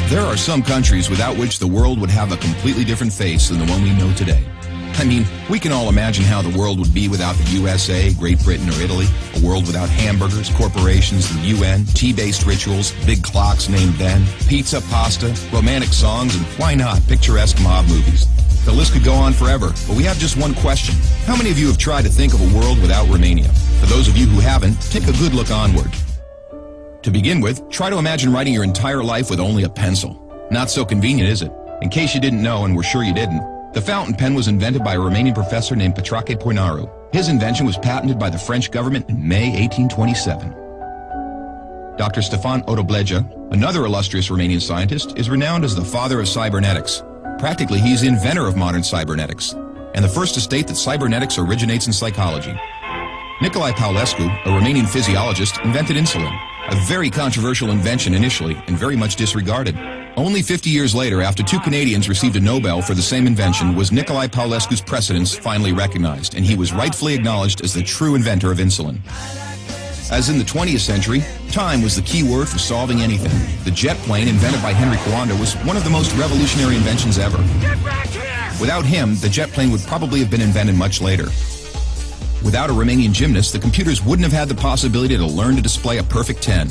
There are some countries without which the world would have a completely different face than the one we know today. I mean, we can all imagine how the world would be without the USA, Great Britain, or Italy. A world without hamburgers, corporations, the UN, tea-based rituals, big clocks named then, pizza, pasta, romantic songs, and why not, picturesque mob movies. The list could go on forever, but we have just one question. How many of you have tried to think of a world without Romania? For those of you who haven't, take a good look onward. To begin with, try to imagine writing your entire life with only a pencil. Not so convenient, is it? In case you didn't know, and we're sure you didn't, the fountain pen was invented by a Romanian professor named Petrache Poinaru. His invention was patented by the French government in May 1827. Dr. Stefan Odobleja, another illustrious Romanian scientist, is renowned as the father of cybernetics. Practically, he's the inventor of modern cybernetics, and the first to state that cybernetics originates in psychology. Nicolae Paulescu, a Romanian physiologist, invented insulin, a very controversial invention initially and very much disregarded. Only 50 years later, after two Canadians received a Nobel for the same invention, was Nicolae Paulescu's precedence finally recognized, and he was rightfully acknowledged as the true inventor of insulin. As in the 20th century, time was the key word for solving anything. The jet plane, invented by Henry Coanda, was one of the most revolutionary inventions ever. Get back here! Without him, the jet plane would probably have been invented much later. Without a Romanian gymnast, the computers wouldn't have had the possibility to learn to display a perfect 10.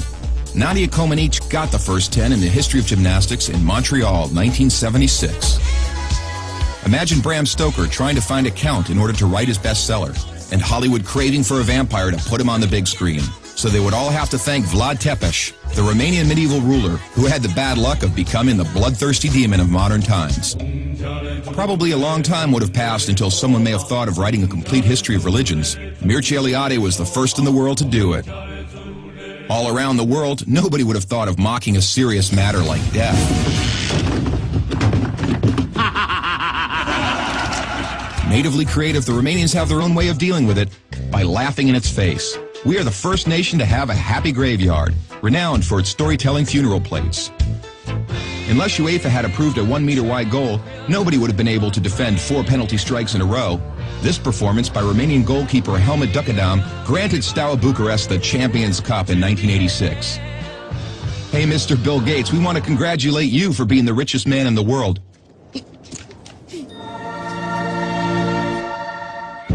Nadia Comaneci got the first 10 in the history of gymnastics in Montreal, 1976. Imagine Bram Stoker trying to find a count in order to write his bestseller, and Hollywood craving for a vampire to put him on the big screen. So they would all have to thank Vlad Tepes, the Romanian medieval ruler, who had the bad luck of becoming the bloodthirsty demon of modern times. Probably a long time would have passed until someone may have thought of writing a complete history of religions. Mircea Eliade was the first in the world to do it. All around the world, nobody would have thought of mocking a serious matter like death. Natively creative, the Romanians have their own way of dealing with it, by laughing in its face. We are the first nation to have a happy graveyard, renowned for its storytelling funeral plates. Unless UEFA had approved a 1 meter wide goal, nobody would have been able to defend 4 penalty strikes in a row. This performance by Romanian goalkeeper Helmut Ducadam granted Steaua Bucharest the Champions Cup in 1986. Hey, Mr. Bill Gates, we want to congratulate you for being the richest man in the world.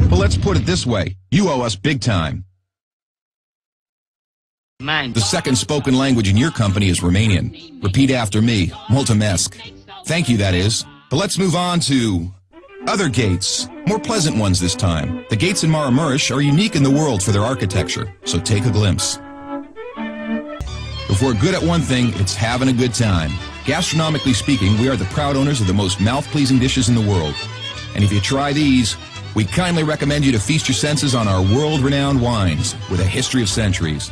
But let's put it this way, you owe us big time. The second spoken language in your company is Romanian. Repeat after me, mulțumesc. Thank you, that is. But let's move on to other gates, more pleasant ones this time. The gates in Maramureș are unique in the world for their architecture, so take a glimpse. If we're good at one thing, it's having a good time. Gastronomically speaking, we are the proud owners of the most mouth-pleasing dishes in the world. And if you try these, we kindly recommend you to feast your senses on our world-renowned wines with a history of centuries.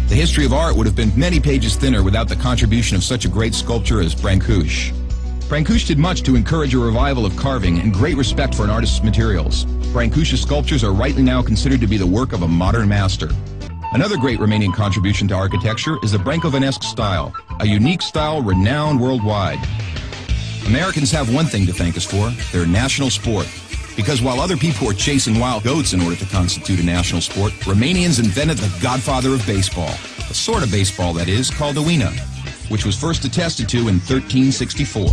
The history of art would have been many pages thinner without the contribution of such a great sculptor as Brancusi. Brancusi did much to encourage a revival of carving and great respect for an artist's materials. Brancusi's sculptures are rightly now considered to be the work of a modern master. Another great Romanian contribution to architecture is the Brancovanesque style, a unique style renowned worldwide. Americans have one thing to thank us for, their national sport. Because while other people were chasing wild goats in order to constitute a national sport, Romanians invented the godfather of baseball. A sort of baseball, that is, called the Uina, which was first attested to in 1364.